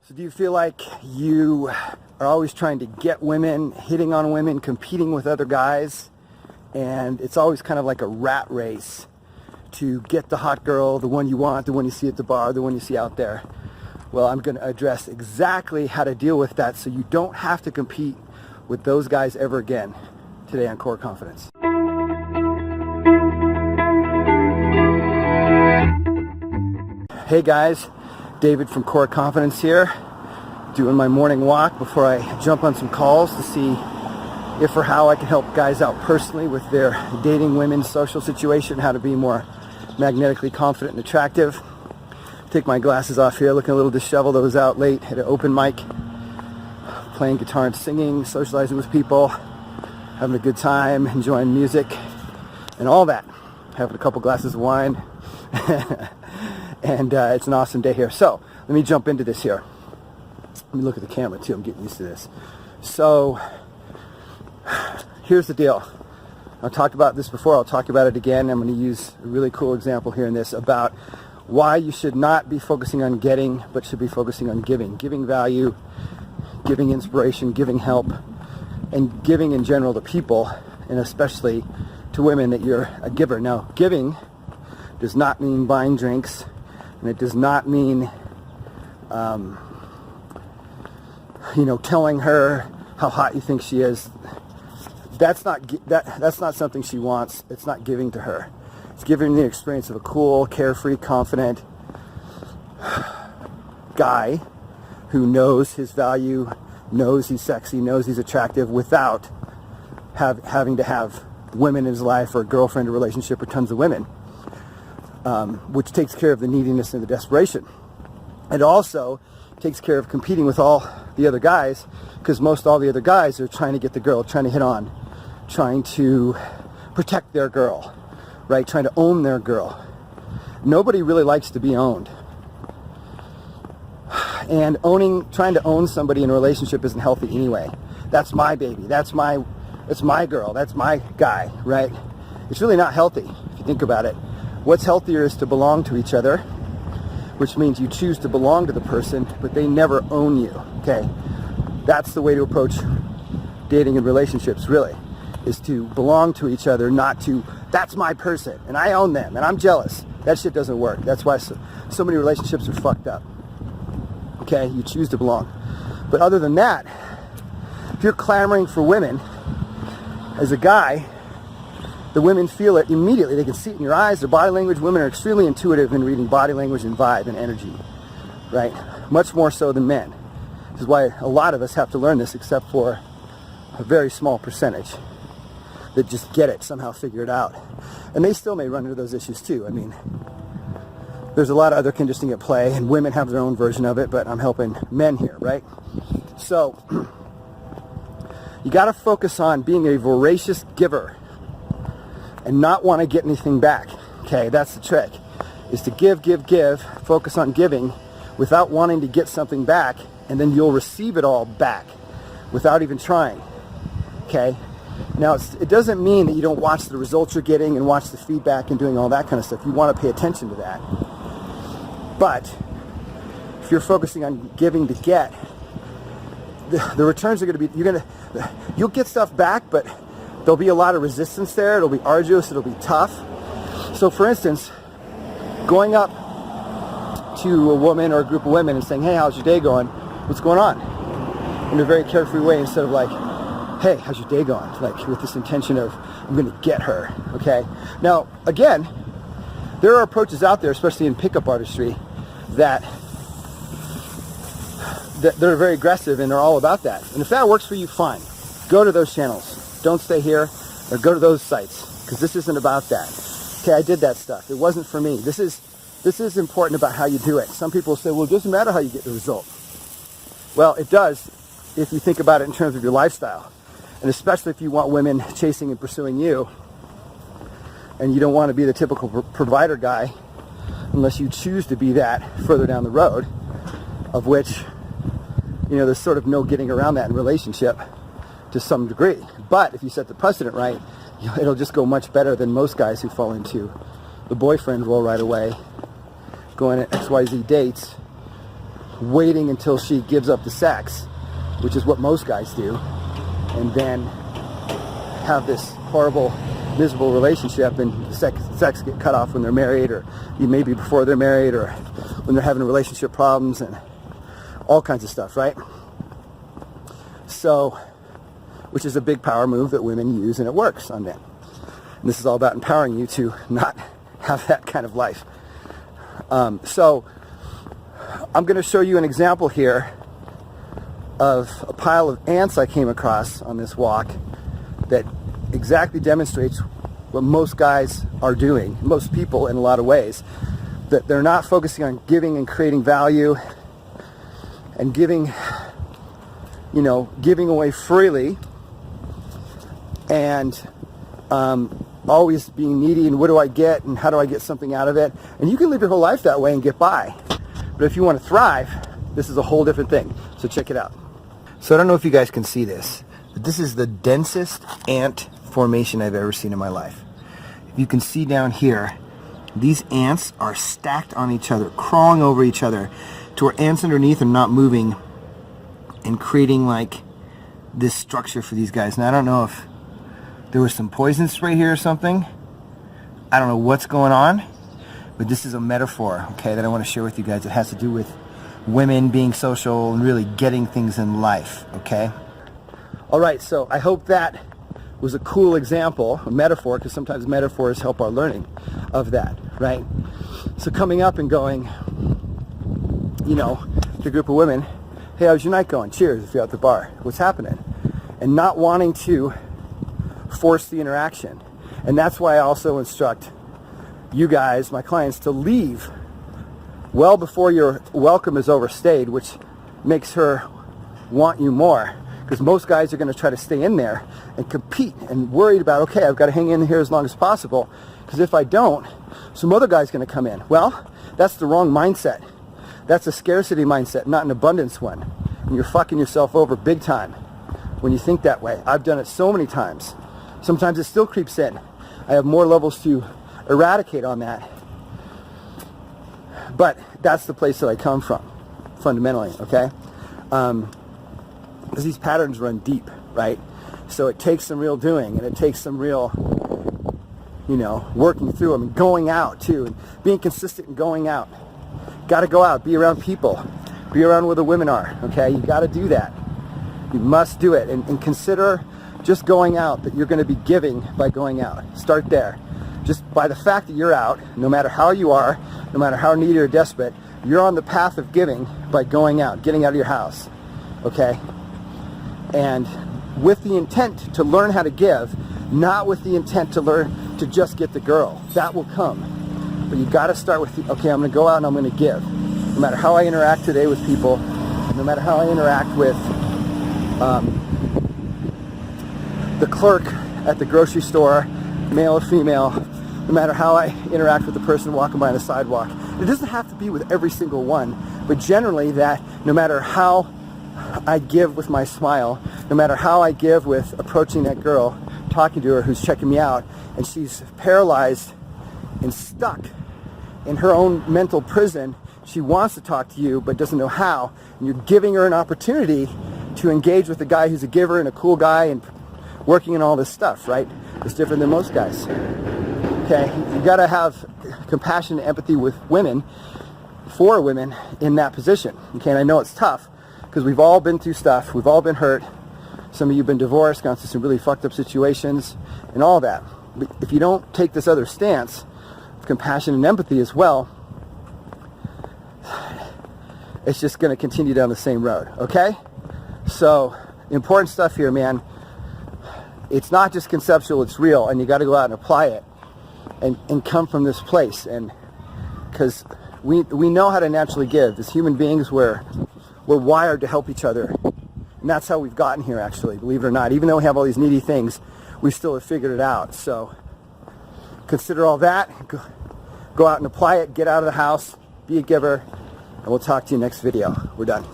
So do you feel like you are always trying to get women, hitting on women, competing with other guys, and it's always kind of like a rat race to get the hot girl, the one you want, the one you see at the bar, the one you see out there? Well, I'm going to address exactly how to deal with that so you don't have to compete with those guys ever again today on Core Confidence. Hey guys, David from Core Confidence here, doing my morning walk before I jump on some calls to see if or how I can help guys out personally with their dating women social situation, how to be more magnetically confident and attractive. Take my glasses off here, looking a little disheveled. I was out late at an open mic, playing guitar and singing, socializing with people, having a good time, enjoying music and all that, having a couple glasses of wine. And it's an awesome day here. So let me jump into this here. Let me look at the camera too. I'm getting used to this. So here's the deal. I've talked about this before. I'll talk about it again. I'm going to use a really cool example here in this about why you should not be focusing on getting, but should be focusing on giving. Giving value, giving inspiration, giving help, and giving in general to people, and especially to women, that you're a giver. Now, giving does not mean buying drinks. And it does not mean, telling her how hot you think she is. That's not something she wants. It's not giving to her. It's giving the experience of a cool, carefree, confident guy who knows his value, knows he's sexy, knows he's attractive, without having to have women in his life, or a girlfriend, or relationship, or tons of women. Which takes care of the neediness and the desperation. It also takes care of competing with all the other guys, because most all the other guys are trying to get the girl, trying to hit on, trying to protect their girl, right? Trying to own their girl. Nobody really likes to be owned. And trying to own somebody in a relationship isn't healthy anyway. That's my baby. It's my girl. That's my guy, right? It's really not healthy if you think about it. What's healthier is to belong to each other, which means you choose to belong to the person, but they never own you, okay? That's the way to approach dating and relationships, really, is to belong to each other, not to, that's my person, and I own them, and I'm jealous. That shit doesn't work. That's why so many relationships are fucked up, okay? You choose to belong. But other than that, if you're clamoring for women as a guy, the women feel it immediately. They can see it in your eyes, their body language. Women are extremely intuitive in reading body language and vibe and energy, right? Much more so than men. This is why a lot of us have to learn this, except for a very small percentage that just get it, somehow figure it out. And they still may run into those issues too. I mean, there's a lot of other conditioning at play, and women have their own version of it, but I'm helping men here, right? So you got to focus on being a voracious giver and not want to get anything back. Okay, that's the trick, is to give, focus on giving without wanting to get something back, and then you'll receive it all back without even trying. Okay, now it doesn't mean that you don't watch the results you're getting and watch the feedback and doing all that kind of stuff. You want to pay attention to that. But if you're focusing on giving to get, the returns are going to be, you'll get stuff back, but there'll be a lot of resistance there. It'll be arduous. It'll be tough. So, for instance, going up to a woman or a group of women and saying, hey, how's your day going? What's going on? In a very carefree way, instead of like, hey, how's your day going? Like with this intention of, I'm going to get her, okay? Now, again, there are approaches out there, especially in pickup artistry, that they're very aggressive, and they're all about that. And if that works for you, fine. Go to those channels. Don't stay here, or go to those sites, because this isn't about that. Okay, I did that stuff. It wasn't for me. This is important about how you do it. Some people say, well, it doesn't matter how you get the result. Well, it does if you think about it in terms of your lifestyle, and especially if you want women chasing and pursuing you, and you don't want to be the typical provider guy unless you choose to be that further down the road, of which, there's sort of no getting around that in relationship to some degree. But if you set the precedent right, it'll just go much better than most guys who fall into the boyfriend role right away, going at XYZ dates, waiting until she gives up the sex, which is what most guys do, and then have this horrible, miserable relationship, and sex get cut off when they're married, or maybe before they're married, or when they're having relationship problems and all kinds of stuff, right? So, which is a big power move that women use, and it works on men. And this is all about empowering you to not have that kind of life. So I'm going to show you an example here of a pile of ants I came across on this walk that exactly demonstrates what most guys are doing, most people in a lot of ways, that they're not focusing on giving and creating value and giving away freely, and always being needy, and what do I get, and how do I get something out of it? And you can live your whole life that way and get by. But if you want to thrive, this is a whole different thing. So check it out. So I don't know if you guys can see this, but this is the densest ant formation I've ever seen in my life. If you can see down here, these ants are stacked on each other, crawling over each other, to where ants underneath are not moving and creating like this structure for these guys. Now I don't know if there was some poison spray here or something. I don't know what's going on, but this is a metaphor, okay, that I want to share with you guys. It has to do with women being social and really getting things in life, okay? All right, so I hope that was a cool example, a metaphor, because sometimes metaphors help our learning of that, right? So coming up and going, to a group of women, hey, how's your night going? Cheers if you're at the bar. What's happening? And not wanting to force the interaction. And that's why I also instruct you guys, my clients, to leave well before your welcome is overstayed, which makes her want you more. Because most guys are going to try to stay in there and compete and worried about, okay, I've got to hang in here as long as possible, because if I don't, some other guy's going to come in. Well, that's the wrong mindset. That's a scarcity mindset, not an abundance one. And you're fucking yourself over big time when you think that way. I've done it so many times. Sometimes it still creeps in. I have more levels to eradicate on that. But that's the place that I come from, fundamentally, okay? Because these patterns run deep, right? So it takes some real doing, and it takes some real, working through them, and going out too, and being consistent and going out. Got to go out, be around people, be around where the women are, okay? You got to do that. You must do it, and consider just going out that you're going to be giving by going out. Start there. Just by the fact that you're out, no matter how you are, no matter how needy or desperate, you're on the path of giving by going out, getting out of your house, okay? And with the intent to learn how to give, not with the intent to learn to just get the girl. That will come. But you got to start with, okay, I'm going to go out and I'm going to give. No matter how I interact today with people, no matter how I interact with the clerk at the grocery store, male or female, no matter how I interact with the person walking by on the sidewalk. It doesn't have to be with every single one, but generally that no matter how I give with my smile, no matter how I give with approaching that girl, talking to her who's checking me out, and she's paralyzed and stuck in her own mental prison, she wants to talk to you but doesn't know how, and you're giving her an opportunity to engage with a guy who's a giver and a cool guy and working in all this stuff, right? It's different than most guys. Okay, you got to have compassion and empathy with women, for women in that position. Okay, and I know it's tough because we've all been through stuff, we've all been hurt. Some of you have been divorced, gone through some really fucked up situations and all that. But if you don't take this other stance of compassion and empathy as well, it's just going to continue down the same road, okay? So, important stuff here, man. It's not just conceptual, it's real, and you got to go out and apply it and come from this place. And because we know how to naturally give. As human beings, we're wired to help each other. And that's how we've gotten here, actually, believe it or not. Even though we have all these needy things, we still have figured it out. So consider all that. Go out and apply it. Get out of the house. Be a giver. And we'll talk to you next video. We're done.